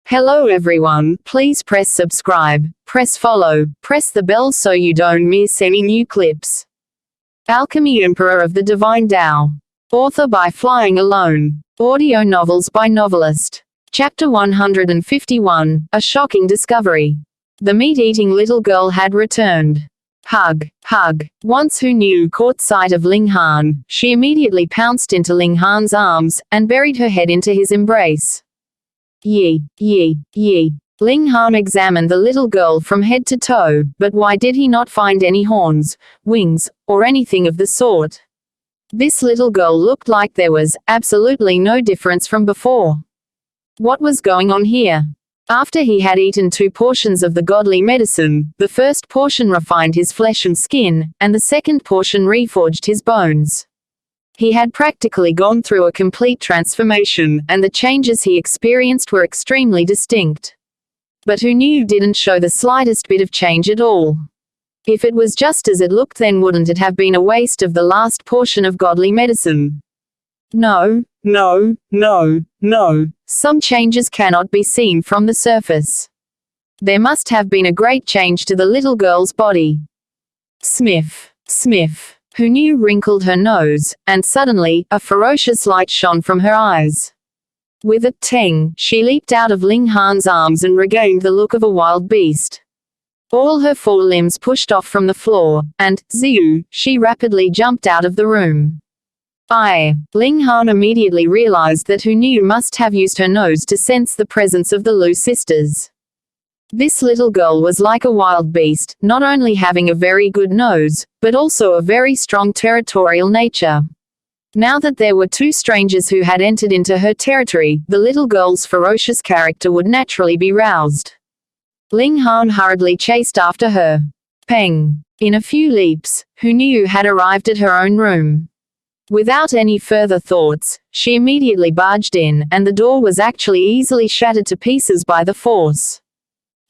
Hello everyone, please press subscribe, press follow, press the bell so you don't miss any new clips. Alchemy Emperor of the Divine Tao. Author by Flying Alone. Audio novels by Novelist. Chapter 151, A Shocking Discovery. The meat-eating little girl had returned. Hug. Once Hu Niu caught sight of Ling Han, she immediately pounced into Ling Han's arms, and buried her head into his embrace. Yi. Ling Han examined the little girl from head to toe, but why did he not find any horns, wings, or anything of the sort? This little girl looked like there was absolutely no difference from before. What was going on here? After he had eaten 2 portions of the godly medicine, the first portion refined his flesh and skin, and the second portion reforged his bones. He had practically gone through a complete transformation, and the changes he experienced were extremely distinct. But Hu Niu didn't show the slightest bit of change at all. If it was just as it looked, then wouldn't it have been a waste of the last portion of godly medicine? No. Some changes cannot be seen from the surface. There must have been a great change to the little girl's body. Sniff. Hu Niu wrinkled her nose, and suddenly, a ferocious light shone from her eyes. With a tang, she leaped out of Ling Han's arms and regained the look of a wild beast. All her 4 limbs pushed off from the floor, and, ziu, she rapidly jumped out of the room. Ling Han immediately realized that Hu Niu must have used her nose to sense the presence of the Lu sisters. This little girl was like a wild beast, not only having a very good nose, but also a very strong territorial nature. Now that there were 2 strangers who had entered into her territory, the little girl's ferocious character would naturally be roused. Ling Han hurriedly chased after her. Peng! In a few leaps, Hu Niu had arrived at her own room. Without any further thoughts, she immediately barged in, and the door was actually easily shattered to pieces by the force.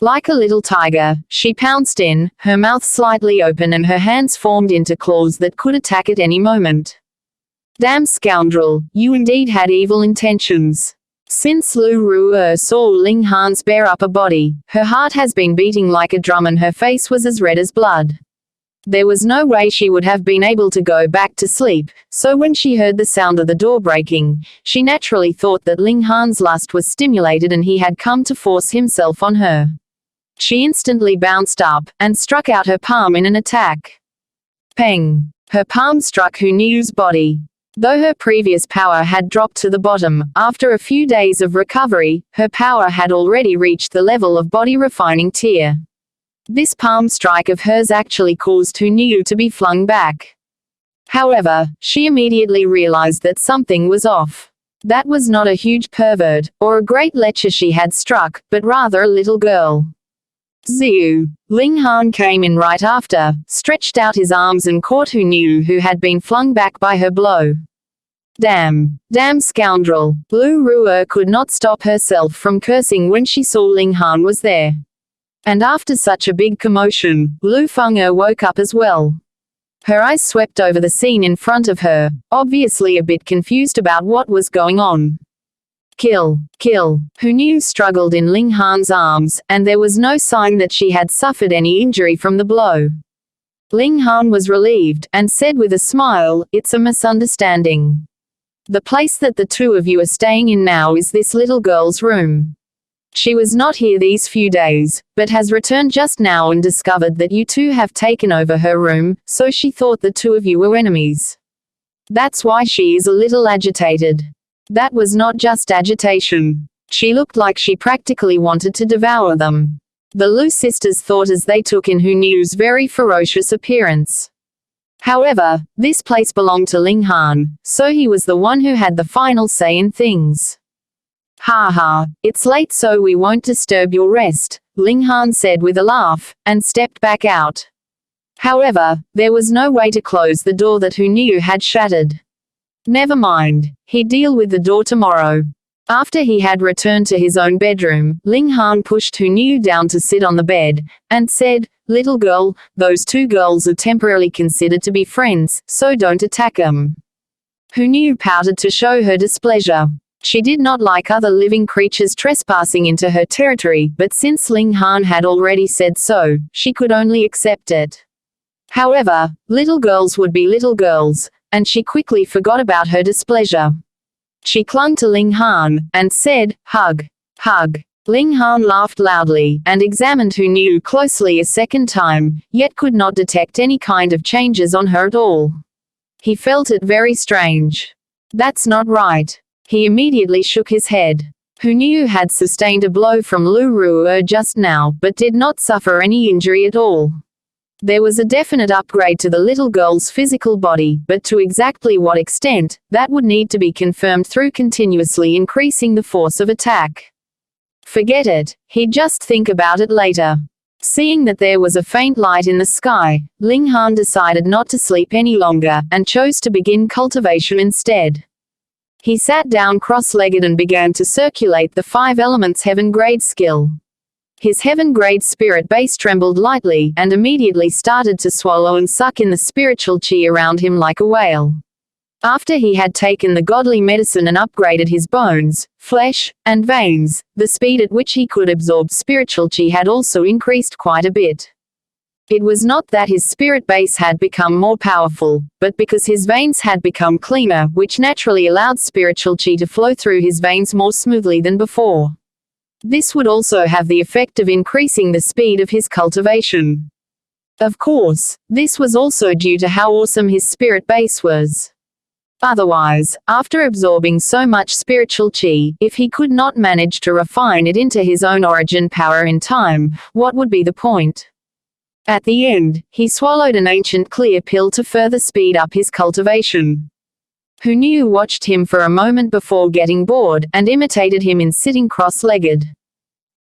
Like a little tiger, she pounced in, her mouth slightly open and her hands formed into claws that could attack at any moment. Damn scoundrel, you indeed had evil intentions. Since Lu Ru'er saw Ling Han's bare upper body, her heart has been beating like a drum and her face was as red as blood. There was no way she would have been able to go back to sleep, so when she heard the sound of the door breaking, she naturally thought that Ling Han's lust was stimulated and he had come to force himself on her. She instantly bounced up, and struck out her palm in an attack. Peng! Her palm struck Hu Niu's body. Though her previous power had dropped to the bottom, after a few days of recovery, her power had already reached the level of body-refining tier. This palm strike of hers actually caused Hu Niu to be flung back. However, she immediately realized that something was off. That was not a huge pervert, or a great lecher she had struck, but rather a little girl. Ziu! Ling Han came in right after, stretched out his arms and caught Hu Niu, who had been flung back by her blow. Damn scoundrel! Lu Ru'er could not stop herself from cursing when she saw Ling Han was there. And after such a big commotion, Lu Feng'er woke up as well. Her eyes swept over the scene in front of her, obviously a bit confused about what was going on. Kill! Hu Niu struggled in Ling Han's arms, and there was no sign that she had suffered any injury from the blow. Ling Han was relieved, and said with a smile, "It's a misunderstanding. The place that the 2 of you are staying in now is this little girl's room. She was not here these few days, but has returned just now and discovered that you 2 have taken over her room, so she thought the 2 of you were enemies. That's why she is a little agitated." That was not just agitation. She looked like she practically wanted to devour them. The Lu sisters thought as they took in Hu Niu's very ferocious appearance. However, this place belonged to Ling Han, so he was the one who had the final say in things. Ha, it's late so we won't disturb your rest, Ling Han said with a laugh, and stepped back out. However, there was no way to close the door that Hu Niu had shattered. Never mind, he'd deal with the door tomorrow. After he had returned to his own bedroom, Ling Han pushed Hu Niu down to sit on the bed, and said, "Little girl, those 2 girls are temporarily considered to be friends, so don't attack them." Hu Niu pouted to show her displeasure. She did not like other living creatures trespassing into her territory, but since Ling Han had already said so, she could only accept it. However, little girls would be little girls, and she quickly forgot about her displeasure. She clung to Ling Han, and said, "Hug. Hug." Ling Han laughed loudly, and examined Xuanhuan closely a second time, yet could not detect any kind of changes on her at all. He felt it very strange. That's not right. He immediately shook his head. Xuanhuan had sustained a blow from Lu Ru'er just now, but did not suffer any injury at all. There was a definite upgrade to the little girl's physical body, but to exactly what extent, that would need to be confirmed through continuously increasing the force of attack. Forget it, he'd just think about it later. Seeing that there was a faint light in the sky, Ling Han decided not to sleep any longer, and chose to begin cultivation instead. He sat down cross-legged and began to circulate the 5 elements heaven grade skill. His heaven grade spirit base trembled lightly, and immediately started to swallow and suck in the spiritual chi around him like a whale. After he had taken the godly medicine and upgraded his bones, flesh, and veins, the speed at which he could absorb spiritual chi had also increased quite a bit. It was not that his spirit base had become more powerful, but because his veins had become cleaner, which naturally allowed spiritual chi to flow through his veins more smoothly than before. This would also have the effect of increasing the speed of his cultivation. Of course, this was also due to how awesome his spirit base was. Otherwise, after absorbing so much spiritual chi, if he could not manage to refine it into his own origin power in time, what would be the point? At the end, he swallowed an ancient clear pill to further speed up his cultivation. Xuanhuan watched him for a moment before getting bored, and imitated him in sitting cross-legged.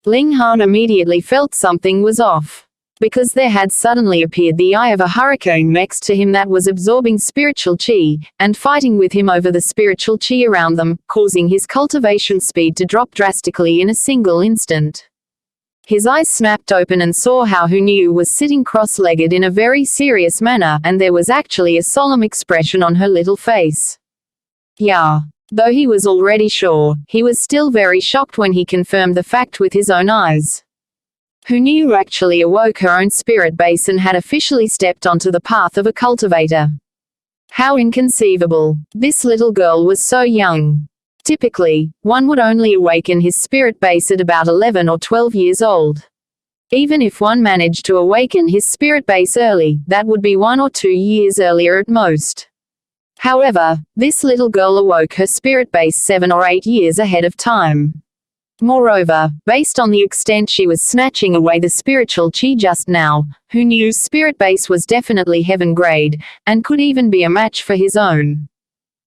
Ling Han immediately felt something was off. Because there had suddenly appeared the eye of a hurricane next to him that was absorbing spiritual chi, and fighting with him over the spiritual chi around them, causing his cultivation speed to drop drastically in a single instant. His eyes snapped open and saw how Xuanhuan was sitting cross-legged in a very serious manner, and there was actually a solemn expression on her little face. Yeah. Though he was already sure, he was still very shocked when he confirmed the fact with his own eyes. Xuanhuan actually awoke her own spirit base and had officially stepped onto the path of a cultivator. How inconceivable. This little girl was so young. Typically, one would only awaken his spirit base at about 11 or 12 years old. Even if one managed to awaken his spirit base early, that would be 1 or 2 years earlier at most. However, this little girl awoke her spirit base 7 or 8 years ahead of time. Moreover, based on the extent she was snatching away the spiritual chi just now, Xuanhuan's spirit base was definitely heaven grade, and could even be a match for his own.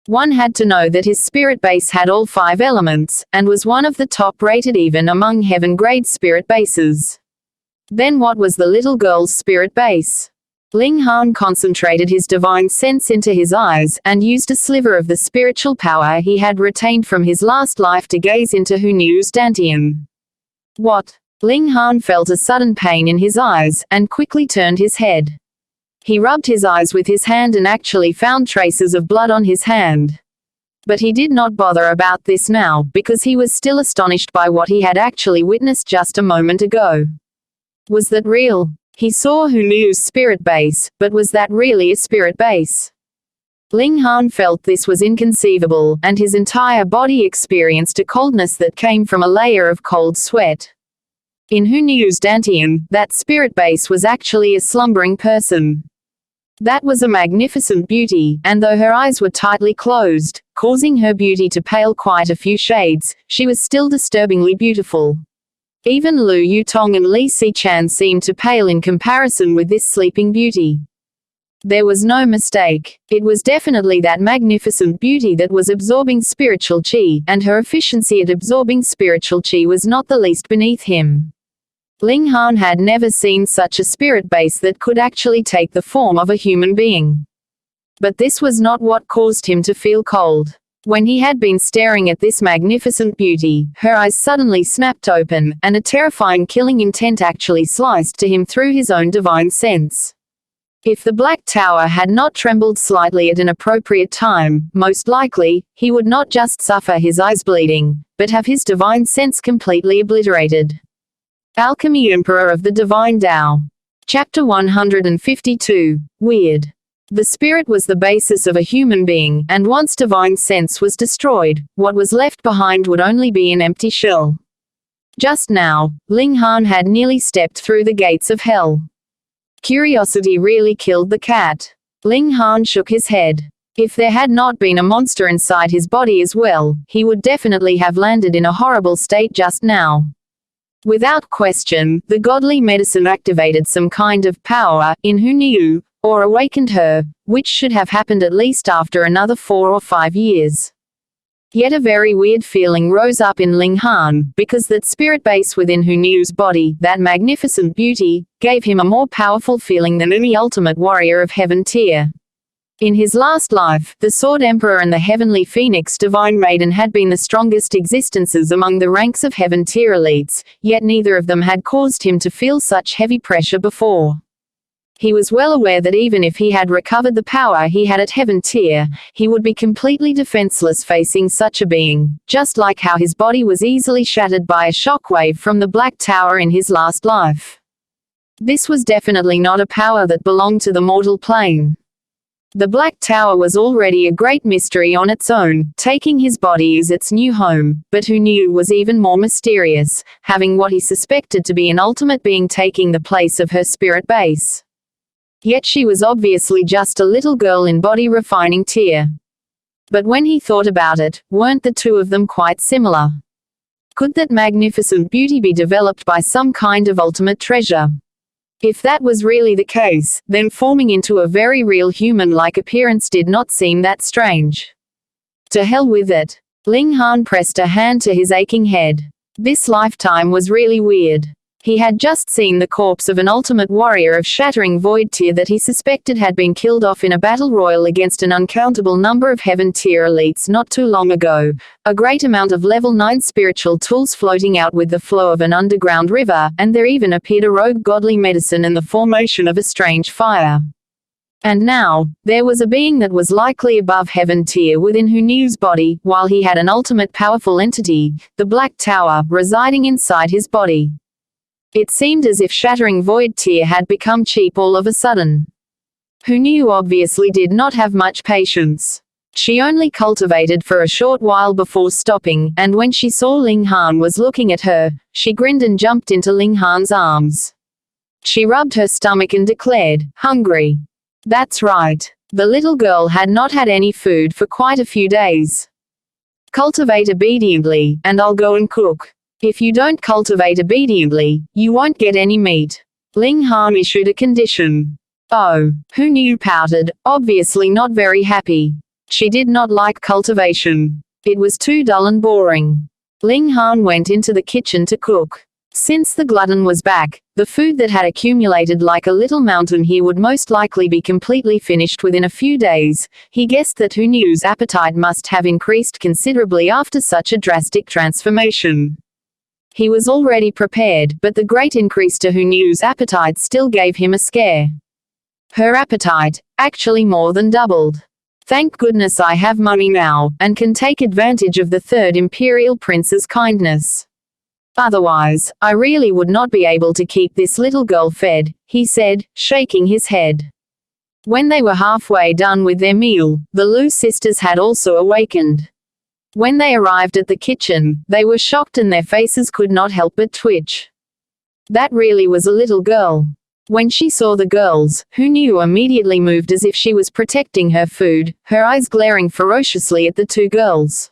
One had to know that his spirit base had all 5 elements, and was one of the top-rated even among heaven-grade spirit bases. Then what was the little girl's spirit base? Ling Han concentrated his divine sense into his eyes, and used a sliver of the spiritual power he had retained from his last life to gaze into Xuanhuan's dantian. What? Ling Han felt a sudden pain in his eyes, and quickly turned his head. He rubbed his eyes with his hand and actually found traces of blood on his hand. But he did not bother about this now, because he was still astonished by what he had actually witnessed just a moment ago. Was that real? He saw Xuanhuan's spirit base, but was that really a spirit base? Ling Han felt this was inconceivable, and his entire body experienced a coldness that came from a layer of cold sweat. In Xuanhuan's dantian, that spirit base was actually a slumbering person. That was a magnificent beauty, and though her eyes were tightly closed, causing her beauty to pale quite a few shades, she was still disturbingly beautiful. Even Lu Yutong and Li Xichan seemed to pale in comparison with this sleeping beauty. There was no mistake. It was definitely that magnificent beauty that was absorbing spiritual chi, and her efficiency at absorbing spiritual chi was not the least beneath him. Ling Han had never seen such a spirit base that could actually take the form of a human being. But this was not what caused him to feel cold. When he had been staring at this magnificent beauty, her eyes suddenly snapped open, and a terrifying killing intent actually sliced to him through his own divine sense. If the Black Tower had not trembled slightly at an appropriate time, most likely, he would not just suffer his eyes bleeding, but have his divine sense completely obliterated. Alchemy Emperor of the Divine Tao. Chapter 152. Weird. The spirit was the basis of a human being, and once divine sense was destroyed, what was left behind would only be an empty shell. Just now, Ling Han had nearly stepped through the gates of hell. Curiosity really killed the cat. Ling Han shook his head. If there had not been a monster inside his body as well, he would definitely have landed in a horrible state just now. Without question, the godly medicine activated some kind of power in Hu Niu, or awakened her, which should have happened at least after another 4 or 5 years. Yet a very weird feeling rose up in Ling Han, because that spirit base within Hu Niu's body, that magnificent beauty, gave him a more powerful feeling than any ultimate warrior of heaven tier. In his last life, the Sword Emperor and the Heavenly Phoenix Divine Maiden had been the strongest existences among the ranks of heaven tier elites, yet neither of them had caused him to feel such heavy pressure before. He was well aware that even if he had recovered the power he had at heaven tier, he would be completely defenseless facing such a being, just like how his body was easily shattered by a shockwave from the Black Tower in his last life. This was definitely not a power that belonged to the mortal plane. The Black Tower was already a great mystery on its own, taking his body as its new home, but Hu Niu was even more mysterious, having what he suspected to be an ultimate being taking the place of her spirit base. Yet she was obviously just a little girl in body refining tier. But when he thought about it, weren't the two of them quite similar? Could that magnificent beauty be developed by some kind of ultimate treasure? If that was really the case, then forming into a very real human-like appearance did not seem that strange. To hell with it. Ling Han pressed a hand to his aching head. This lifetime was really weird. He had just seen the corpse of an ultimate warrior of shattering void tier that he suspected had been killed off in a battle royal against an uncountable number of heaven tier elites not too long ago, a great amount of level 9 spiritual tools floating out with the flow of an underground river, and there even appeared a rogue godly medicine in the formation of a strange fire. And now, there was a being that was likely above heaven tier within Hu Niu's body, while he had an ultimate powerful entity, the Black Tower, residing inside his body. It seemed as if shattering void tier had become cheap all of a sudden. Hu Niu obviously did not have much patience. She only cultivated for a short while before stopping, and when she saw Ling Han was looking at her, she grinned and jumped into Ling Han's arms. She rubbed her stomach and declared, "Hungry." That's right. The little girl had not had any food for quite a few days. Cultivate obediently, and I'll go and cook. If you don't cultivate obediently, you won't get any meat. Ling Han issued a condition. Oh, Hu Niu pouted, obviously not very happy. She did not like cultivation. It was too dull and boring. Ling Han went into the kitchen to cook. Since the glutton was back, the food that had accumulated like a little mountain here would most likely be completely finished within a few days. He guessed that Hu Niu's appetite must have increased considerably after such a drastic transformation. He was already prepared, but the great increase to Hu Niu's appetite still gave him a scare. Her appetite, actually more than doubled. Thank goodness I have money now, and can take advantage of the third imperial prince's kindness. Otherwise, I really would not be able to keep this little girl fed, he said, shaking his head. When they were halfway done with their meal, the Lu sisters had also awakened. When they arrived at the kitchen, they were shocked and their faces could not help but twitch. That really was a little girl. When she saw the girls, Hu Niu immediately moved as if she was protecting her food, her eyes glaring ferociously at the two girls.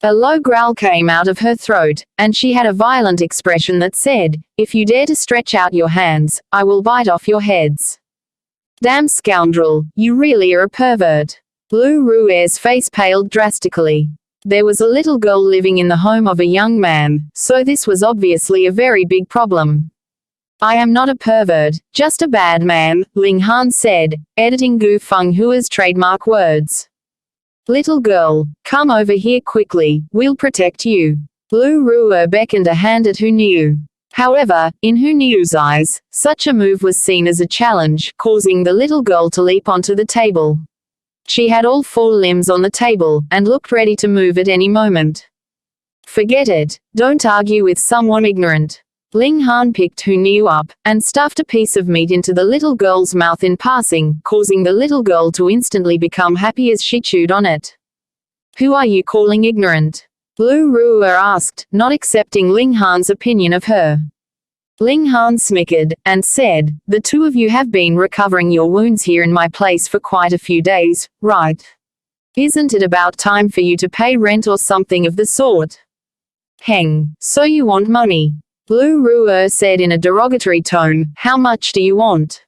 A low growl came out of her throat, and she had a violent expression that said, "If you dare to stretch out your hands, I will bite off your heads." Damn scoundrel, you really are a pervert. Lu Ruer's face paled drastically. There was a little girl living in the home of a young man, so this was obviously a very big problem. I am not a pervert, just a bad man, Ling Han said, editing Gu Fenghua's trademark words. Little girl, come over here quickly, we'll protect you. Lu Ruer beckoned a hand at Hu Niu. However, in Hu Niu's eyes, such a move was seen as a challenge, causing the little girl to leap onto the table. She had all 4 limbs on the table, and looked ready to move at any moment. Forget it. Don't argue with someone ignorant. Ling Han picked Hu Niu up, and stuffed a piece of meat into the little girl's mouth in passing, causing the little girl to instantly become happy as she chewed on it. Who are you calling ignorant? Lu Ruer asked, not accepting Ling Han's opinion of her. Ling Han snickered, and said, the 2 of you have been recovering your wounds here in my place for quite a few days, right? Isn't it about time for you to pay rent or something of the sort? Heng, so you want money? Lu Ruer said in a derogatory tone, how much do you want?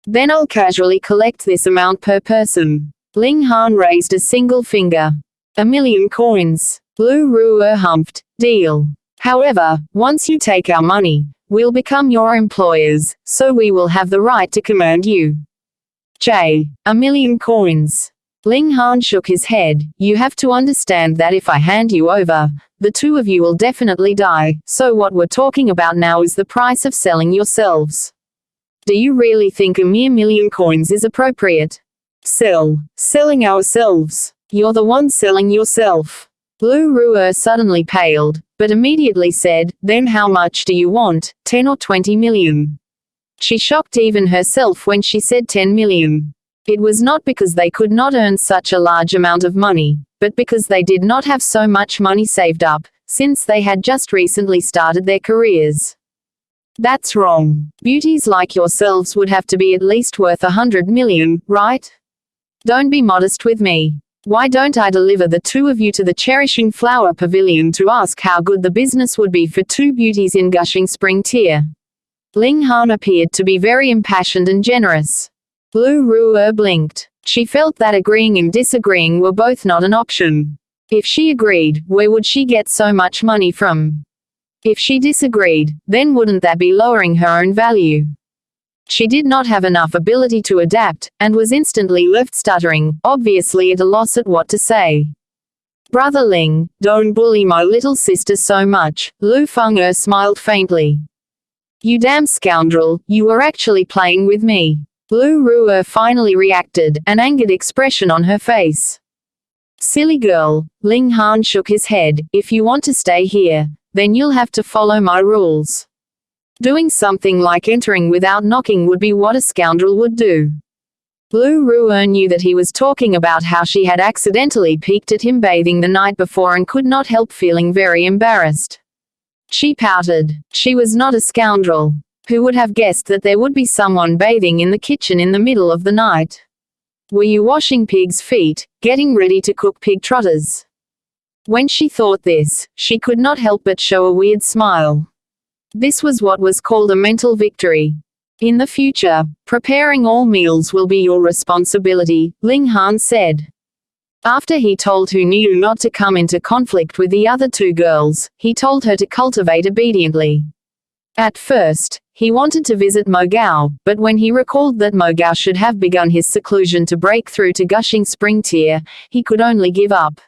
Then I'll casually collect this amount per person. Ling Han raised a single finger. 1,000,000 coins. Lu Ruer humphed, deal. However, once you take our money, we'll become your employers, so we will have the right to command you. 1,000,000 coins. Ling Han shook his head, you have to understand that if I hand you over, the 2 of you will definitely die, so what we're talking about now is the price of selling yourselves. Do you really think a mere 1,000,000 coins is appropriate? Selling ourselves. You're the one selling yourself. Lu Ruer suddenly paled, but immediately said, then how much do you want, 10 or 20 million? She shocked even herself when she said 10 million. It was not because they could not earn such a large amount of money, but because they did not have so much money saved up, since they had just recently started their careers. That's wrong. Beauties like yourselves would have to be at least worth 100 million, right? Don't be modest with me. Why don't I deliver the 2 of you to the Cherishing Flower Pavilion to ask how good the business would be for 2 beauties in Gushing Spring Tier? Ling Han appeared to be very impassioned and generous. Lu Ruer blinked. She felt that agreeing and disagreeing were both not an option. If she agreed, where would she get so much money from? If she disagreed, then wouldn't that be lowering her own value? She did not have enough ability to adapt, and was instantly left stuttering, obviously at a loss at what to say. Brother Ling, don't bully my little sister so much, Lu Feng'er smiled faintly. You damn scoundrel, you were actually playing with me. Lu Ruer finally reacted, an angered expression on her face. Silly girl, Ling Han shook his head, if you want to stay here, then you'll have to follow my rules. Doing something like entering without knocking would be what a scoundrel would do. Lu Ruer knew that he was talking about how she had accidentally peeked at him bathing the night before and could not help feeling very embarrassed. She pouted. She was not a scoundrel. Who would have guessed that there would be someone bathing in the kitchen in the middle of the night? Were you washing pig's feet, getting ready to cook pig trotters? When she thought this, she could not help but show a weird smile. This was what was called a mental victory. In the future, preparing all meals will be your responsibility, Ling Han said. After he told Hu Niu not to come into conflict with the other 2 girls, he told her to cultivate obediently. At first, he wanted to visit Mo Gao, but when he recalled that Mo Gao should have begun his seclusion to break through to Gushing Spring Tier, he could only give up.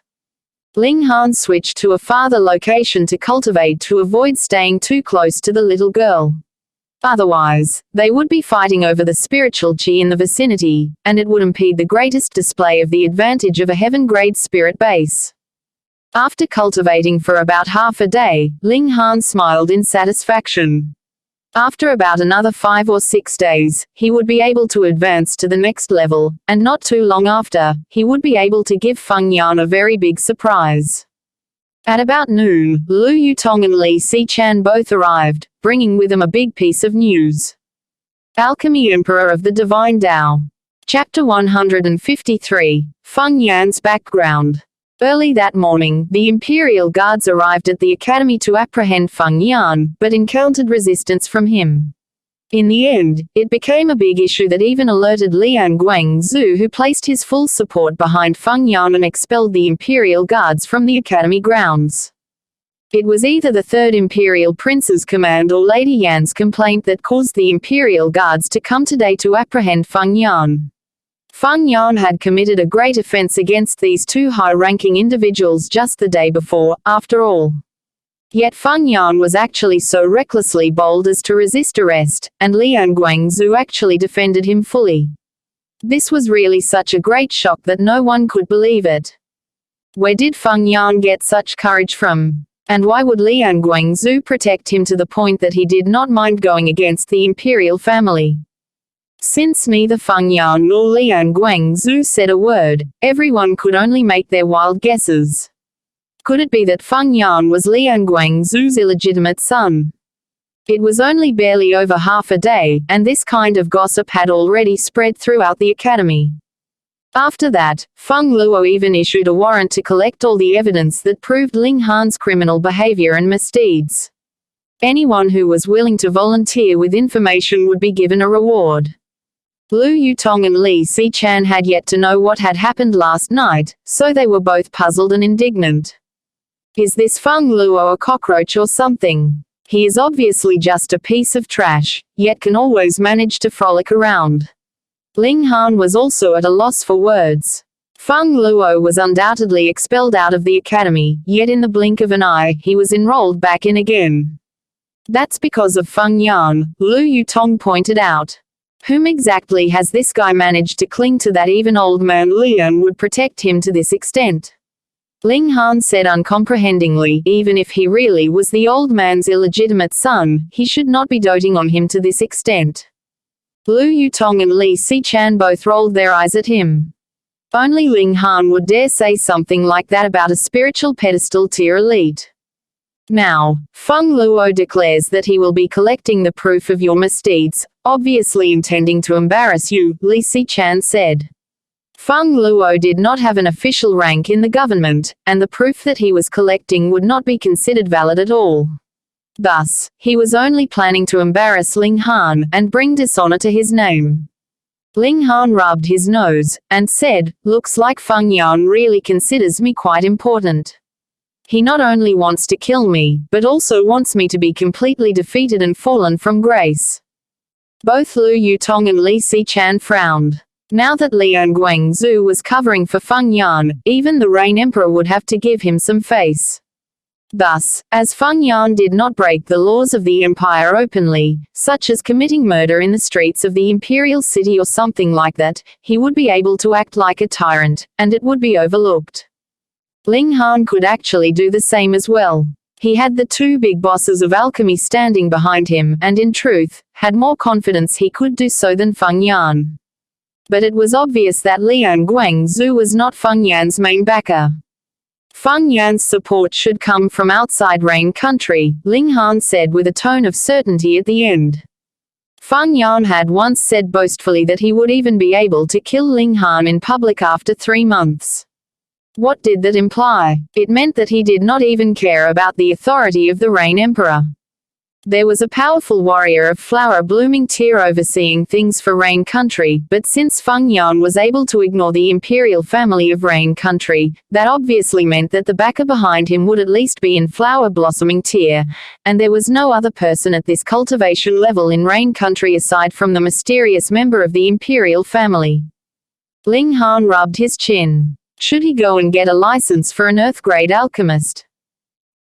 Ling Han switched to a farther location to cultivate to avoid staying too close to the little girl. Otherwise, they would be fighting over the spiritual chi in the vicinity, and it would impede the greatest display of the advantage of a heaven-grade spirit base. After cultivating for about half a day, Ling Han smiled in satisfaction. After about another 5 or 6 days, he would be able to advance to the next level, and not too long after, he would be able to give Feng Yan a very big surprise. At about noon, Lu Yutong and Li Xichan both arrived, bringing with them a big piece of news. Alchemy Emperor of the Divine Tao. Chapter 153, Feng Yan's background. Early that morning, the Imperial Guards arrived at the academy to apprehend Feng Yan, but encountered resistance from him. In the end, it became a big issue that even alerted Liang Guangzhu, who placed his full support behind Feng Yan and expelled the Imperial Guards from the academy grounds. It was either the Third Imperial Prince's command or Lady Yan's complaint that caused the Imperial Guards to come today to apprehend Feng Yan. Feng Yan had committed a great offense against these 2 high-ranking individuals just the day before, after all. Yet Feng Yan was actually so recklessly bold as to resist arrest, and Liang Guangzhu actually defended him fully. This was really such a great shock that no one could believe it. Where did Feng Yan get such courage from? And why would Liang Guangzhu protect him to the point that he did not mind going against the imperial family? Since neither Feng Yan nor Liang Guangzhu said a word, everyone could only make their wild guesses. Could it be that Feng Yan was Liang Guangzhu's illegitimate son? It was only barely over half a day, and this kind of gossip had already spread throughout the academy. After that, Feng Luo even issued a warrant to collect all the evidence that proved Ling Han's criminal behavior and misdeeds. Anyone who was willing to volunteer with information would be given a reward. Lu Yutong and Li Xichan had yet to know what had happened last night, so they were both puzzled and indignant. Is this Feng Luo a cockroach or something? He is obviously just a piece of trash, yet can always manage to frolic around. Ling Han was also at a loss for words. Feng Luo was undoubtedly expelled out of the academy, yet in the blink of an eye, he was enrolled back in again. That's because of Feng Yan, Lu Yutong pointed out. Whom exactly has this guy managed to cling to that even old man Liang would protect him to this extent? Ling Han said uncomprehendingly, even if he really was the old man's illegitimate son, he should not be doting on him to this extent. Lu Yutong and Li Xichan both rolled their eyes at him. Only Ling Han would dare say something like that about a spiritual pedestal tier elite. Now, Feng Luo declares that he will be collecting the proof of your misdeeds, obviously intending to embarrass you, Li Xichan said. Feng Luo did not have an official rank in the government, and the proof that he was collecting would not be considered valid at all. Thus, he was only planning to embarrass Ling Han and bring dishonor to his name. Ling Han rubbed his nose, and said, "Looks like Feng Yan really considers me quite important. He not only wants to kill me, but also wants me to be completely defeated and fallen from grace." Both Lu Yutong and Li Xichan frowned. Now that Liang Guangzhu was covering for Feng Yan, even the Rain Emperor would have to give him some face. Thus, as Feng Yan did not break the laws of the empire openly, such as committing murder in the streets of the imperial city or something like that, he would be able to act like a tyrant, and it would be overlooked. Ling Han could actually do the same as well. He had the two big bosses of alchemy standing behind him, and in truth, had more confidence he could do so than Feng Yan. But it was obvious that Liang Guangzhu was not Feng Yan's main backer. Feng Yan's support should come from outside Rain country, Ling Han said with a tone of certainty at the end. Feng Yan had once said boastfully that he would even be able to kill Ling Han in public after 3 months. What did that imply? It meant that he did not even care about the authority of the Rain Emperor. There was a powerful warrior of flower-blooming tier overseeing things for Rain country, but since Feng Yan was able to ignore the imperial family of Rain country, that obviously meant that the backer behind him would at least be in flower-blossoming tier, and there was no other person at this cultivation level in Rain country aside from the mysterious member of the imperial family. Ling Han rubbed his chin. Should he go and get a license for an Earth-grade alchemist?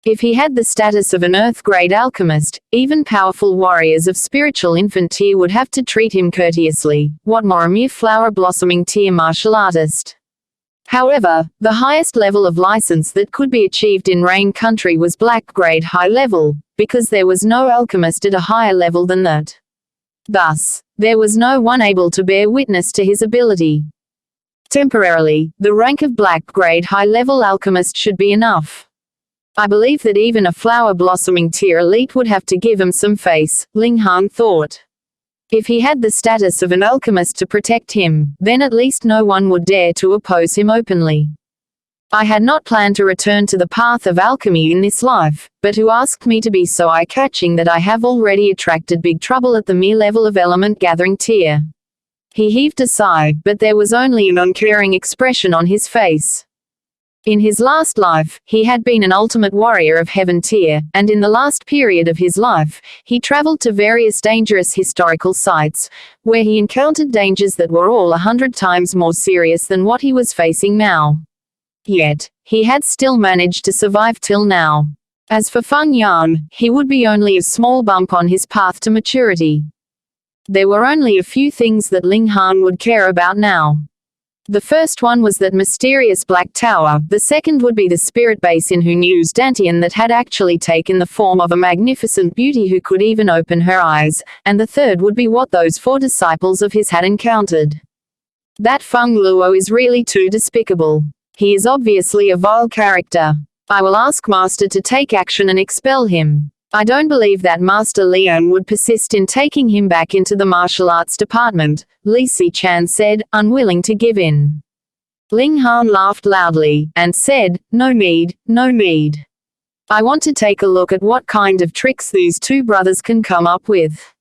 If he had the status of an Earth-grade alchemist, even powerful warriors of spiritual infant tier would have to treat him courteously, what more a mere flower-blossoming tier martial artist. However, the highest level of license that could be achieved in Rain country was black-grade high level, because there was no alchemist at a higher level than that. Thus, there was no one able to bear witness to his ability. Temporarily, the rank of black-grade high-level alchemist should be enough. I believe that even a flower-blossoming tier elite would have to give him some face, Ling Han thought. If he had the status of an alchemist to protect him, then at least no one would dare to oppose him openly. I had not planned to return to the path of alchemy in this life, but who asked me to be so eye-catching that I have already attracted big trouble at the mere level of element-gathering tier. He heaved a sigh, but there was only an uncaring expression on his face. In his last life, he had been an ultimate warrior of heaven tier, and in the last period of his life, he traveled to various dangerous historical sites, where he encountered dangers that were all 100 times more serious than what he was facing now. Yet, he had still managed to survive till now. As for Feng Yan, he would be only a small bump on his path to maturity. There were only a few things that Ling Han would care about now. The first one was that mysterious Black Tower, the second would be the spirit base in Hunyu's Dantian that had actually taken the form of a magnificent beauty who could even open her eyes, and the third would be what those 4 disciples of his had encountered. That Feng Luo is really too despicable. He is obviously a vile character. I will ask Master to take action and expel him. I don't believe that Master Liang would persist in taking him back into the martial arts department, Li Si-chan said, unwilling to give in. Ling Han laughed loudly, and said, no need, no need. I want to take a look at what kind of tricks these 2 brothers can come up with.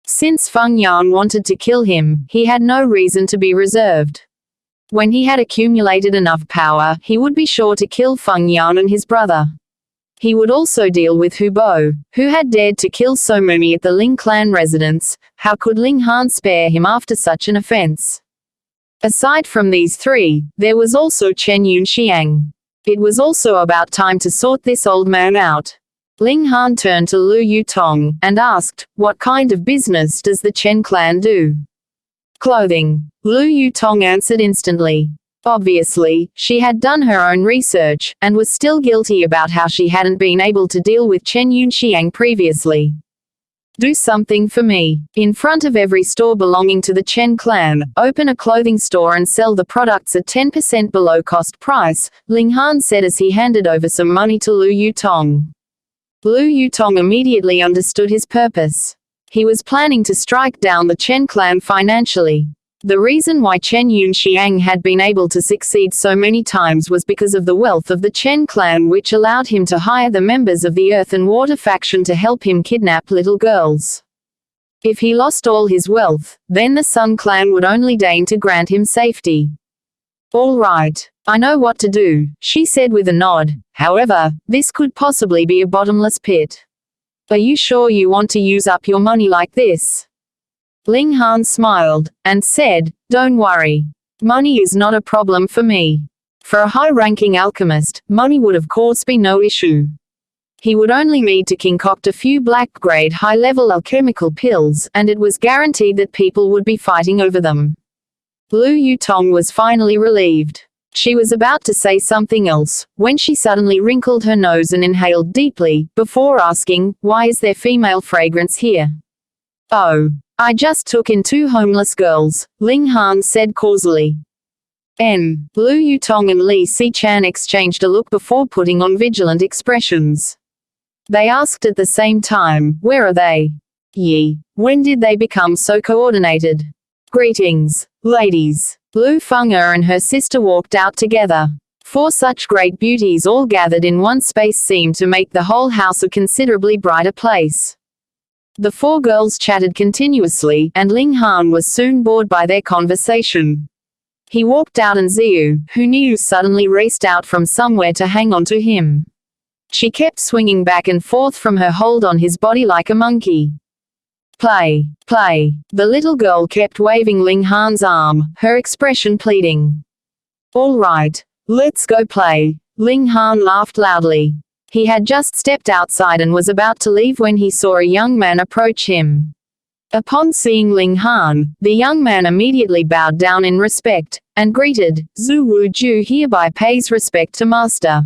Since Feng Yan wanted to kill him, he had no reason to be reserved. When he had accumulated enough power, he would be sure to kill Feng Yan and his brother. He would also deal with Hu Bo, who had dared to kill so many at the Ling clan residence. How could Ling Han spare him after such an offense? Aside from these 3, there was also Chen Yunxiang. It was also about time to sort this old man out. Ling Han turned to Lu Yutong, and asked, what kind of business does the Chen clan do? Clothing. Lu Yutong answered instantly. Obviously, she had done her own research, and was still guilty about how she hadn't been able to deal with Chen Yunxiang previously. Do something for me. In front of every store belonging to the Chen clan, open a clothing store and sell the products at 10% below cost price, Ling Han said as he handed over some money to Lu Yutong. Lu Yutong immediately understood his purpose. He was planning to strike down the Chen clan financially. The reason why Chen Yunxiang had been able to succeed so many times was because of the wealth of the Chen clan, which allowed him to hire the members of the Earth and Water faction to help him kidnap little girls. If he lost all his wealth, then the Sun clan would only deign to grant him safety. All right, I know what to do, she said with a nod. However, this could possibly be a bottomless pit. Are you sure you want to use up your money like this? Ling Han smiled, and said, don't worry. Money is not a problem for me. For a high-ranking alchemist, money would of course be no issue. He would only need to concoct a few black-grade high-level alchemical pills, and it was guaranteed that people would be fighting over them. Lu Yutong was finally relieved. She was about to say something else, when she suddenly wrinkled her nose and inhaled deeply, before asking, why is there female fragrance here? Oh. I just took in 2 homeless girls, Ling Han said causally. Lu Yutong and Li Si-chan exchanged a look before putting on vigilant expressions. They asked at the same time, where are they? Yi, when did they become so coordinated? Greetings, ladies. Lu Feng'er and her sister walked out together. 4 such great beauties all gathered in one space seemed to make the whole house a considerably brighter place. The 4 girls chatted continuously, and Ling Han was soon bored by their conversation. He walked out and Xiu, who knew, suddenly raced out from somewhere to hang on to him. She kept swinging back and forth from her hold on his body like a monkey. Play, play. The little girl kept waving Ling Han's arm, her expression pleading. All right, let's go play. Ling Han laughed loudly. He had just stepped outside and was about to leave when he saw a young man approach him. Upon seeing Ling Han, the young man immediately bowed down in respect, and greeted, Zhu Wuju hereby pays respect to Master.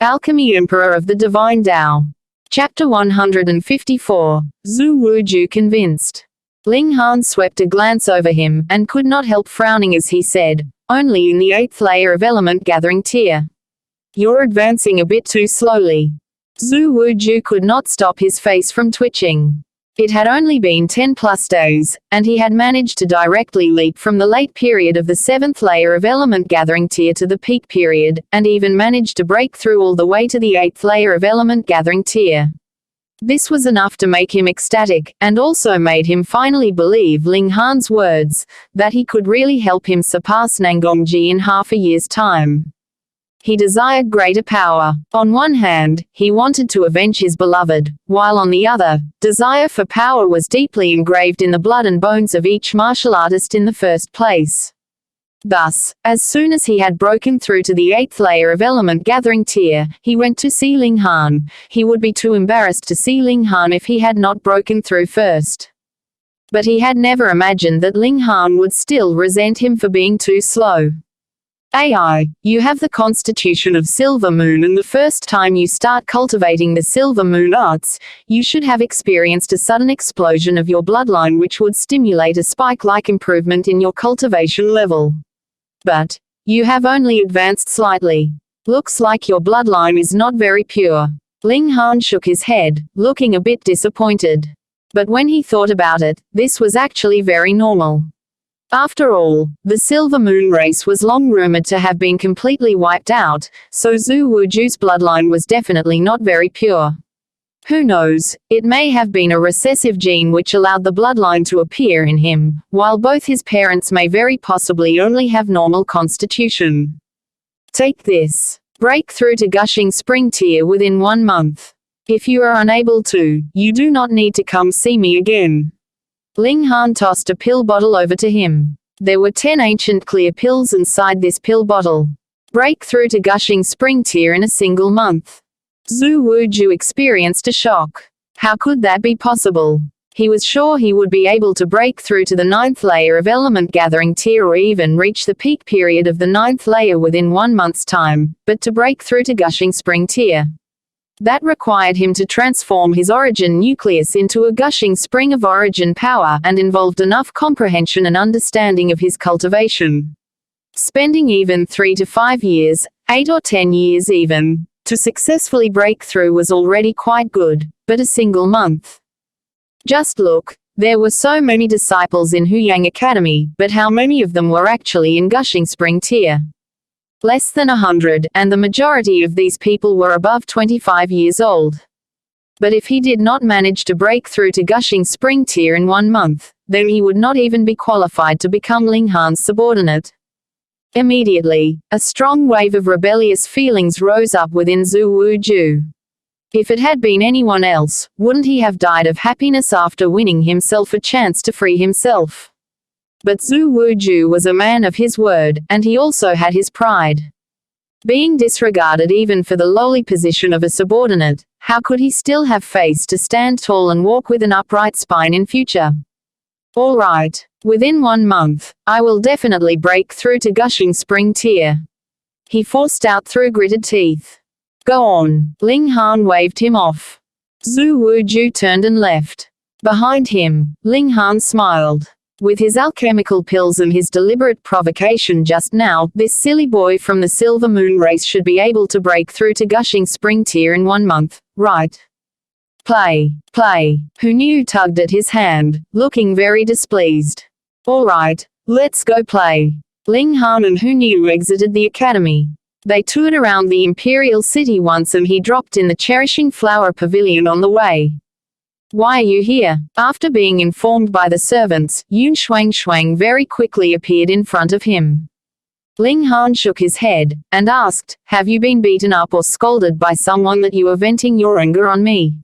Alchemy Emperor of the Divine Tao. Chapter 154. Zhu Wuju convinced. Ling Han swept a glance over him, and could not help frowning as he said, only in the 8th layer of element gathering tier. You're advancing a bit too slowly. Zhu Wuju could not stop his face from twitching. It had only been 10+ days, and he had managed to directly leap from the late period of the 7th layer of element gathering tier to the peak period, and even managed to break through all the way to the 8th layer of element gathering tier. This was enough to make him ecstatic, and also made him finally believe Ling Han's words, that he could really help him surpass Nangongji in half a year's time. He desired greater power. On one hand, he wanted to avenge his beloved, while on the other, desire for power was deeply engraved in the blood and bones of each martial artist in the first place. Thus, as soon as he had broken through to the 8th layer of element gathering tier, he went to see Ling Han. He would be too embarrassed to see Ling Han if he had not broken through first. But he had never imagined that Ling Han would still resent him for being too slow. AI, you have the constitution of Silver Moon, and the first time you start cultivating the Silver Moon arts, you should have experienced a sudden explosion of your bloodline which would stimulate a spike-like improvement in your cultivation level. But you have only advanced slightly. Looks like your bloodline is not very pure. Ling Han shook his head, looking a bit disappointed. But when he thought about it, this was actually very normal. After all, the Silver Moon race was long rumored to have been completely wiped out, so Zhu Wuju's bloodline was definitely not very pure. Who knows, it may have been a recessive gene which allowed the bloodline to appear in him, while both his parents may very possibly only have normal constitution. Take this. Break through to Gushing Spring tier within 1 month. If you are unable to, you do not need to come see me again. Ling Han tossed a pill bottle over to him. There were 10 ancient clear pills inside this pill bottle. Break through to Gushing Spring tier in a single month. Zhu Wuju experienced a shock. How could that be possible? He was sure he would be able to break through to the 9th layer of element gathering tier or even reach the peak period of the 9th layer within 1 month's time, but to break through to Gushing Spring tier, that required him to transform his origin nucleus into a gushing spring of origin power and involved enough comprehension and understanding of his cultivation. Spending even 3 to 5 years, 8 or 10 years even, to successfully break through was already quite good, but a single month. Just look, there were so many disciples in Huyang Academy, but how many of them were actually in Gushing Spring tier? Less than 100, and the majority of these people were above 25 years old. But if he did not manage to break through to Gushing Spring tier in 1 month, then he would not even be qualified to become Ling Han's subordinate. Immediately, a strong wave of rebellious feelings rose up within Zhu Wuju. If it had been anyone else, wouldn't he have died of happiness after winning himself a chance to free himself? But Zhu Wuju was a man of his word, and he also had his pride. Being disregarded even for the lowly position of a subordinate, how could he still have face to stand tall and walk with an upright spine in future? All right. Within 1 month, I will definitely break through to Gushing Spring tier. He forced out through gritted teeth. Go on. Ling Han waved him off. Zhu Wuju turned and left. Behind him, Ling Han smiled. With his alchemical pills and his deliberate provocation just now, this silly boy from the Silver Moon race should be able to break through to Gushing Spring tier in 1 month, right? Play. Hu Nu tugged at his hand, looking very displeased. All right, let's go play. Ling Han and Hu Nu exited the academy. They toured around the Imperial City once and he dropped in the Cherishing Flower Pavilion on the way. Why are you here? After being informed by the servants, Xuanhuan very quickly appeared in front of him. Ling Han shook his head, and asked, have you been beaten up or scolded by someone that you are venting your anger on me?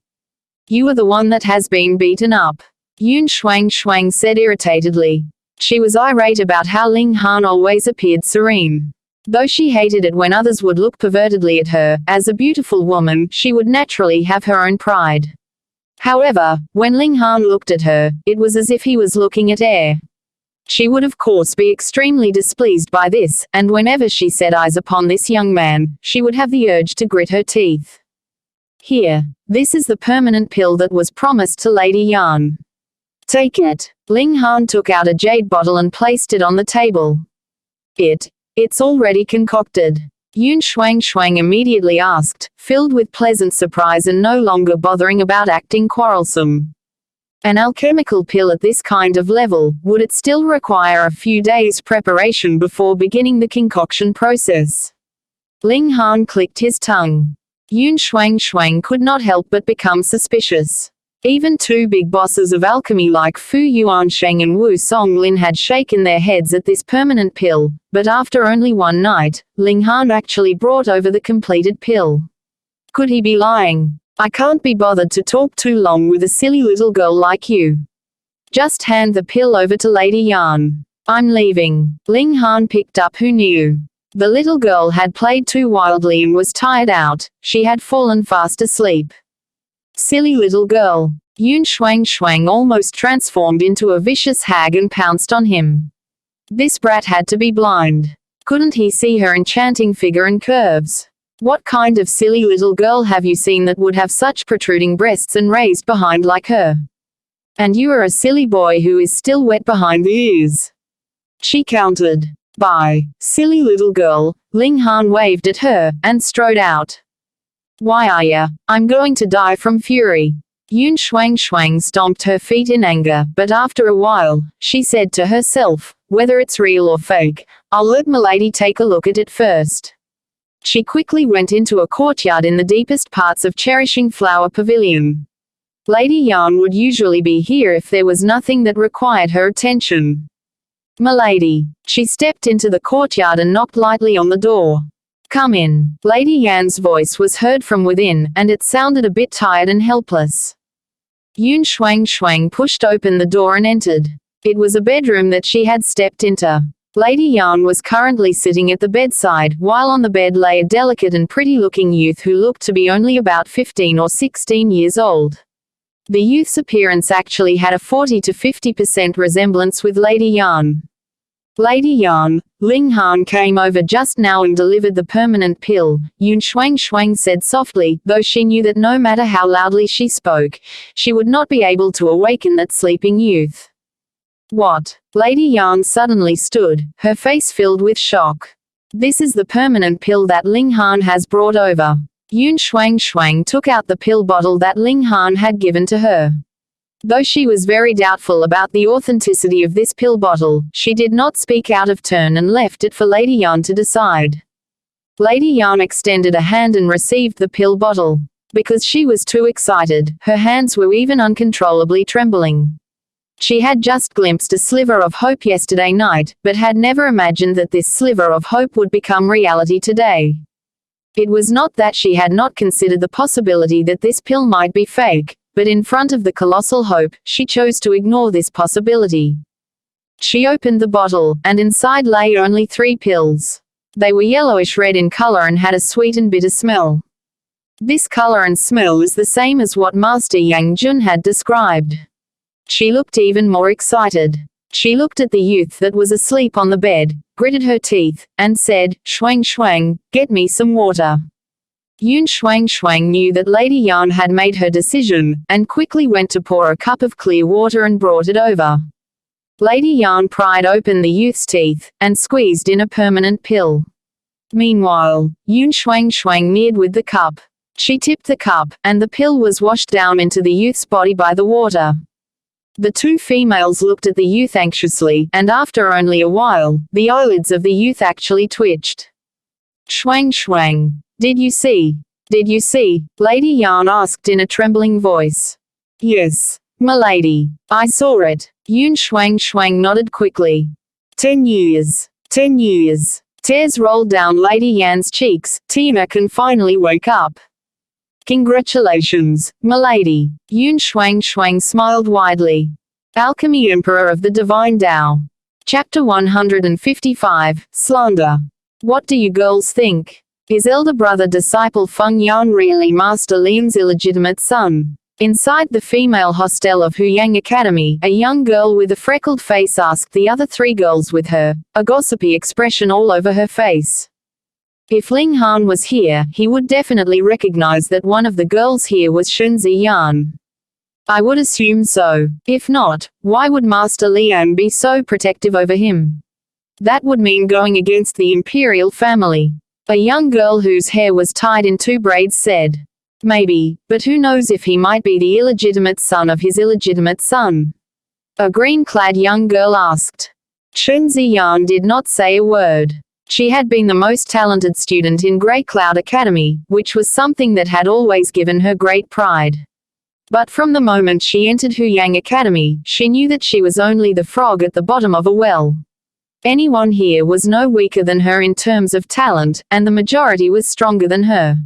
You are the one that has been beaten up. Xuanhuan said irritatedly. She was irate about how Ling Han always appeared serene. Though she hated it when others would look pervertedly at her, as a beautiful woman, she would naturally have her own pride. However, when Ling Han looked at her, it was as if he was looking at air. She would of course be extremely displeased by this, and whenever she set eyes upon this young man, she would have the urge to grit her teeth. Here, this is the permanent pill that was promised to Lady Yan. Take it. Ling Han took out a jade bottle and placed it on the table. It's already concocted. Xuanhuan immediately asked, filled with pleasant surprise and no longer bothering about acting quarrelsome. An alchemical pill at this kind of level, would it still require a few days' preparation before beginning the concoction process? Ling Han clicked his tongue. Xuanhuan could not help but become suspicious. Even 2 big bosses of alchemy like Fu Yuansheng and Wu Songlin had shaken their heads at this permanent pill, but after only 1 night, Ling Han actually brought over the completed pill. Could he be lying? I can't be bothered to talk too long with a silly little girl like you. Just hand the pill over to Lady Yan. I'm leaving. Ling Han picked up Who Knew. The little girl had played too wildly and was tired out. She had fallen fast asleep. Silly little girl. Xuanhuan almost transformed into a vicious hag and pounced on him. This brat had to be blind. Couldn't he see her enchanting figure and curves? What kind of silly little girl have you seen that would have such protruding breasts and raised behind like her? And you are a silly boy who is still wet behind the ears. She countered. Bye, silly little girl. Ling Han waved at her, and strode out. Why are ya? I'm going to die from fury. Xuanhuan stomped her feet in anger, but after a while, she said to herself, whether it's real or fake, I'll let m'lady take a look at it first. She quickly went into a courtyard in the deepest parts of Cherishing Flower Pavilion. Lady Yan would usually be here if there was nothing that required her attention. M'lady. She stepped into the courtyard and knocked lightly on the door. Come in. Lady Yan's voice was heard from within, and it sounded a bit tired and helpless. Xuanhuan pushed open the door and entered. It was a bedroom that she had stepped into. Lady Yan was currently sitting at the bedside, while on the bed lay a delicate and pretty-looking youth who looked to be only about 15 or 16 years old. The youth's appearance actually had a 40 to 50% resemblance with Lady Yan. Lady Yan, Ling Han came over just now and delivered the permanent pill, Xuanhuan said softly, though she knew that no matter how loudly she spoke, she would not be able to awaken that sleeping youth. What? Lady Yan suddenly stood, her face filled with shock. This is the permanent pill that Ling Han has brought over. Xuanhuan took out the pill bottle that Ling Han had given to her. Though she was very doubtful about the authenticity of this pill bottle, she did not speak out of turn and left it for Lady Yan to decide. Lady Yan extended a hand and received the pill bottle. Because she was too excited, her hands were even uncontrollably trembling. She had just glimpsed a sliver of hope yesterday night, but had never imagined that this sliver of hope would become reality today. It was not that she had not considered the possibility that this pill might be fake, but in front of the colossal hope, she chose to ignore this possibility. She opened the bottle, and inside lay only 3 pills. They were yellowish-red in color and had a sweet and bitter smell. This color and smell is the same as what Master Yang Jun had described. She looked even more excited. She looked at the youth that was asleep on the bed, gritted her teeth, and said, Xuanhuan, get me some water. Xuanhuan knew that Lady Yan had made her decision, and quickly went to pour a cup of clear water and brought it over. Lady Yan pried open the youth's teeth, and squeezed in a permanent pill. Meanwhile, Xuanhuan neared with the cup. She tipped the cup, and the pill was washed down into the youth's body by the water. The 2 females looked at the youth anxiously, and after only a while, the eyelids of the youth actually twitched. Xuanhuan. Did you see? Did you see? Lady Yan asked in a trembling voice. Yes, m'lady. I saw it. Xuanhuan nodded quickly. 10 years. 10 years. Tears rolled down Lady Yan's cheeks. Tina can finally wake up. Congratulations, m'lady. Xuanhuan smiled widely. Alchemy Emperor of the Divine Tao. Chapter 155, Slander. What do you girls think? Is elder brother disciple Feng Yan really Master Lian's illegitimate son? Inside the female hostel of Huyang Academy, a young girl with a freckled face asked the other 3 girls with her, a gossipy expression all over her face. If Ling Han was here, he would definitely recognize that one of the girls here was Xuanhuan. I would assume so. If not, why would Master Lian be so protective over him? That would mean going against the imperial family. A young girl whose hair was tied in 2 braids said. Maybe, but who knows if he might be the illegitimate son of his illegitimate son? A green-clad young girl asked. Xuanhuan did not say a word. She had been the most talented student in Grey Cloud Academy, which was something that had always given her great pride. But from the moment she entered Huyang Academy, she knew that she was only the frog at the bottom of a well. Anyone here was no weaker than her in terms of talent, and the majority was stronger than her.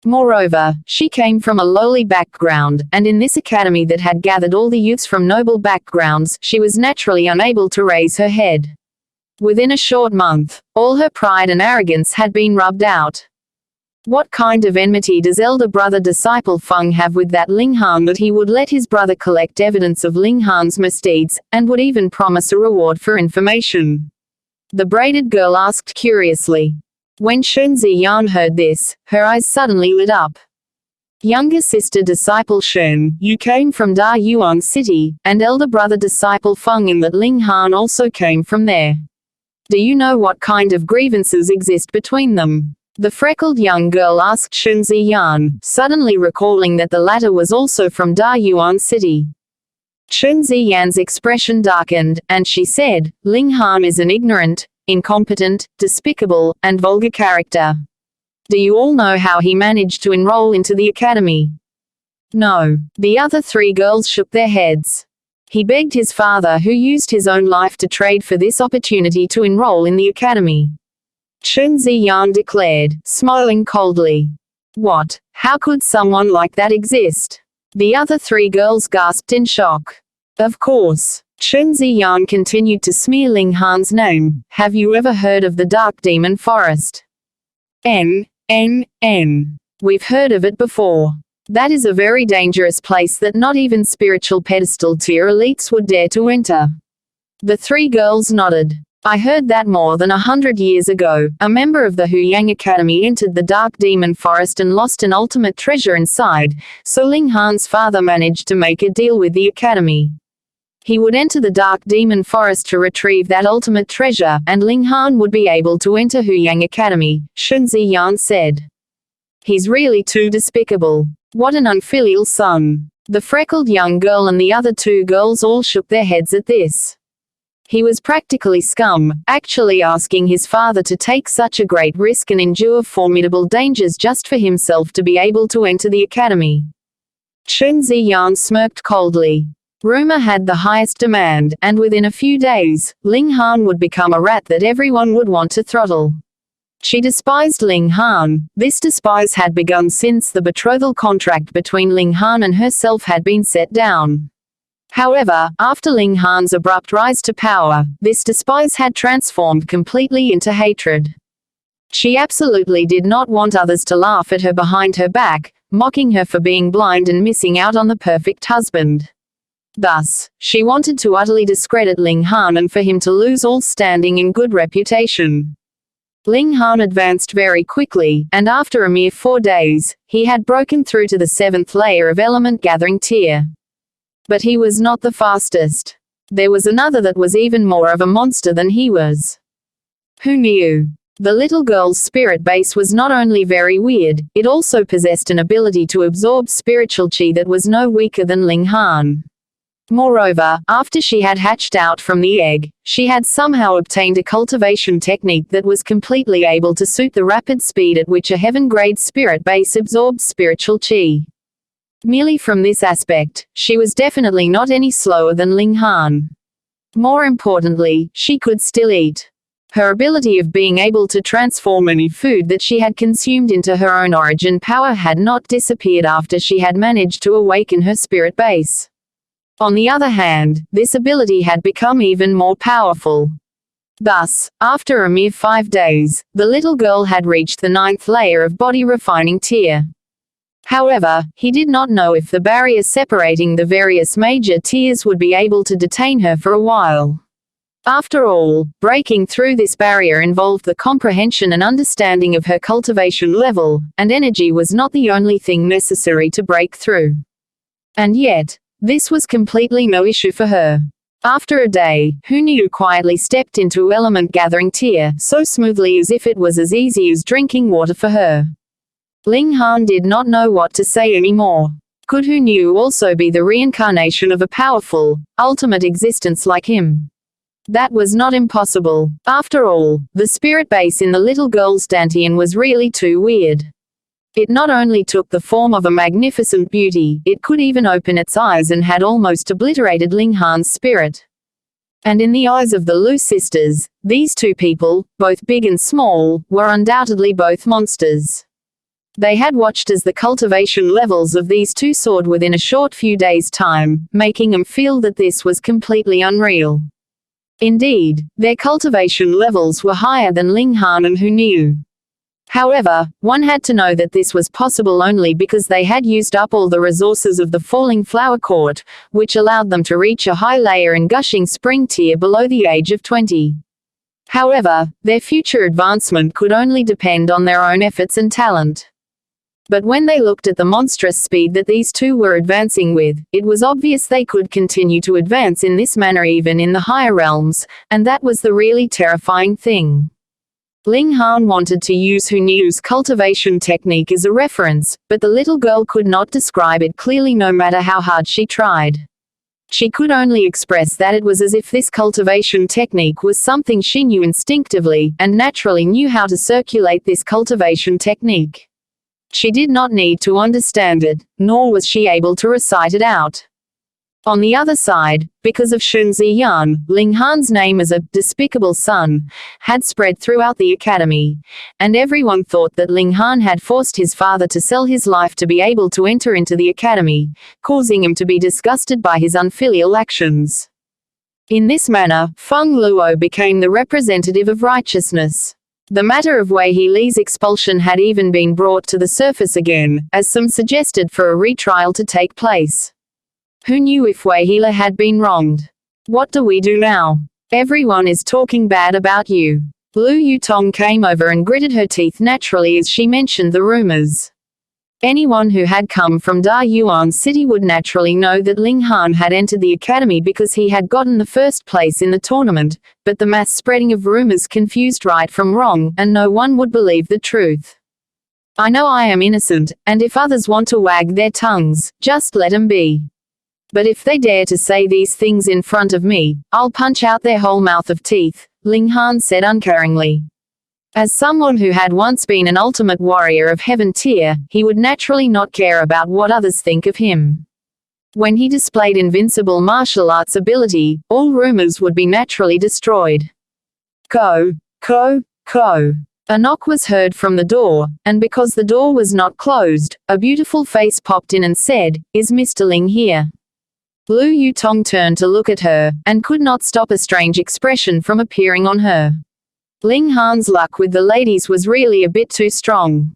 Moreover, she came from a lowly background, and in this academy that had gathered all the youths from noble backgrounds, she was naturally unable to raise her head. Within a short month, all her pride and arrogance had been rubbed out. What kind of enmity does elder brother disciple Feng have with that Ling Han that he would let his brother collect evidence of Ling Han's misdeeds, and would even promise a reward for information? The braided girl asked curiously. When Xuanhuan heard this, her eyes suddenly lit up. Younger sister disciple Shen, you came from Da Yuan City, and elder brother disciple Feng in that Ling Han also came from there. Do you know what kind of grievances exist between them? The freckled young girl asked Xuanhuan, suddenly recalling that the latter was also from Da Yuan City. Xuanhuan's expression darkened, and she said, Ling Han is an ignorant, incompetent, despicable, and vulgar character. Do you all know how he managed to enroll into the academy? No. The other three girls shook their heads. He begged his father, who used his own life to trade for this opportunity to enroll in the academy. Xuanhuan declared, smiling coldly. What? How could someone like that exist? The other three girls gasped in shock. Of course. Xuanhuan continued to smear Ling Han's name. Have you ever heard of the Dark Demon Forest? We've heard of it before. That is a very dangerous place that not even spiritual pedestal tier elites would dare to enter. The three girls nodded. I heard that more than 100 years ago, a member of the Huyang Academy entered the Dark Demon Forest and lost an ultimate treasure inside, so Ling Han's father managed to make a deal with the academy. He would enter the Dark Demon Forest to retrieve that ultimate treasure, and Ling Han would be able to enter Huyang Academy, Xuanhuan said. He's really too despicable. What an unfilial son. The freckled young girl and the other two girls all shook their heads at this. He was practically scum, actually asking his father to take such a great risk and endure formidable dangers just for himself to be able to enter the academy. Xuanhuan smirked coldly. Rumor had the highest demand, and within a few days, Ling Han would become a rat that everyone would want to throttle. She despised Ling Han. This despise had begun since the betrothal contract between Ling Han and herself had been set down. However, after Ling Han's abrupt rise to power, this despise had transformed completely into hatred. She absolutely did not want others to laugh at her behind her back, mocking her for being blind and missing out on the perfect husband. Thus, she wanted to utterly discredit Ling Han and for him to lose all standing and good reputation. Ling Han advanced very quickly, and after a mere 4 days, he had broken through to the 7th layer of element gathering tier. But he was not the fastest. There was another that was even more of a monster than he was. Who knew? The little girl's spirit base was not only very weird, it also possessed an ability to absorb spiritual chi that was no weaker than Ling Han. Moreover, after she had hatched out from the egg, she had somehow obtained a cultivation technique that was completely able to suit the rapid speed at which a heaven-grade spirit base absorbed spiritual chi. Merely from this aspect, she was definitely not any slower than Ling Han. More importantly, she could still eat. Her ability of being able to transform any food that she had consumed into her own origin power had not disappeared after she had managed to awaken her spirit base. On the other hand, this ability had become even more powerful. Thus, after a mere 5 days, the little girl had reached the 9th layer of body refining tier. However, he did not know if the barrier separating the various major tiers would be able to detain her for a while. After all, breaking through this barrier involved the comprehension and understanding of her cultivation level, and energy was not the only thing necessary to break through. And yet, this was completely no issue for her. After a day, Huniu quietly stepped into element gathering tier, so smoothly as if it was as easy as drinking water for her. Ling Han did not know what to say anymore. Could Huniu also be the reincarnation of a powerful, ultimate existence like him? That was not impossible. After all, the spirit base in the little girl's dantian was really too weird. It not only took the form of a magnificent beauty, it could even open its eyes and had almost obliterated Ling Han's spirit. And in the eyes of the Lu sisters, these two people, both big and small, were undoubtedly both monsters. They had watched as the cultivation levels of these two soared within a short few days' time, making them feel that this was completely unreal. Indeed, their cultivation levels were higher than Ling Han and Hu knew. However, one had to know that this was possible only because they had used up all the resources of the falling flower court, which allowed them to reach a high layer and gushing spring tier below the age of 20. However, their future advancement could only depend on their own efforts and talent. But when they looked at the monstrous speed that these two were advancing with, it was obvious they could continue to advance in this manner even in the higher realms, and that was the really terrifying thing. Ling Han wanted to use Hu Niu's cultivation technique as a reference, but the little girl could not describe it clearly no matter how hard she tried. She could only express that it was as if this cultivation technique was something she knew instinctively, and naturally knew how to circulate this cultivation technique. She did not need to understand it, nor was she able to recite it out. On the other side, because of Shun Ziyan, Ling Han's name as a despicable son had spread throughout the academy, and everyone thought that Ling Han had forced his father to sell his life to be able to enter into the academy, causing him to be disgusted by his unfilial actions. In this manner, Feng Luo became the representative of righteousness. The matter of Wei He-Li's expulsion had even been brought to the surface again, as some suggested for a retrial to take place. Who knew if Wei He-Li had been wronged? What do we do now? Everyone is talking bad about you. Lu Yutong came over and gritted her teeth naturally as she mentioned the rumors. Anyone who had come from Da Yuan City would naturally know that Ling Han had entered the academy because he had gotten the first place in the tournament, but the mass spreading of rumors confused right from wrong, and no one would believe the truth. I know I am innocent, and if others want to wag their tongues, just let them be. But if they dare to say these things in front of me, I'll punch out their whole mouth of teeth, Ling Han said uncaringly. As someone who had once been an ultimate warrior of heaven tier, he would naturally not care about what others think of him. When he displayed invincible martial arts ability, all rumors would be naturally destroyed. Ko. A knock was heard from the door, and because the door was not closed, a beautiful face popped in and said, "Is Mr. Ling here?" Lu Yutong turned to look at her, and could not stop a strange expression from appearing on her. Ling Han's luck with the ladies was really a bit too strong.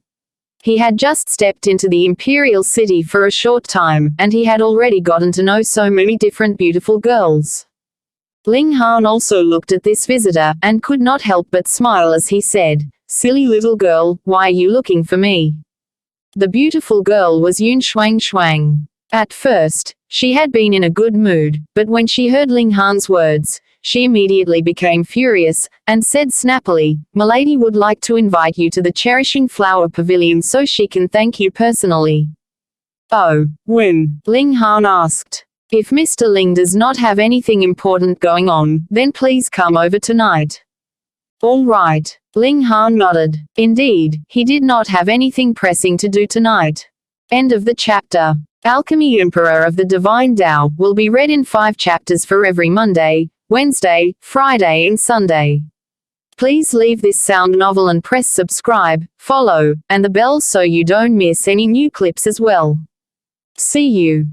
He had just stepped into the imperial city for a short time, and he had already gotten to know so many different beautiful girls. Ling Han also looked at this visitor, and could not help but smile as he said, "Silly little girl, why are you looking for me?" The beautiful girl was Xuanhuan. At first, she had been in a good mood, but when she heard Ling Han's words, she immediately became furious, and said snappily, "Milady would like to invite you to the Cherishing Flower Pavilion so she can thank you personally." "Oh, when?" Ling Han asked. "If Mr. Ling does not have anything important going on, then please come over tonight." "All right." Ling Han nodded. Indeed, he did not have anything pressing to do tonight. End of the chapter. Alchemy Emperor of the Divine Tao will be read in 5 chapters for every Monday, Wednesday, Friday and Sunday. Please leave this sound novel and press subscribe, follow, and the bell so you don't miss any new clips as well. See you.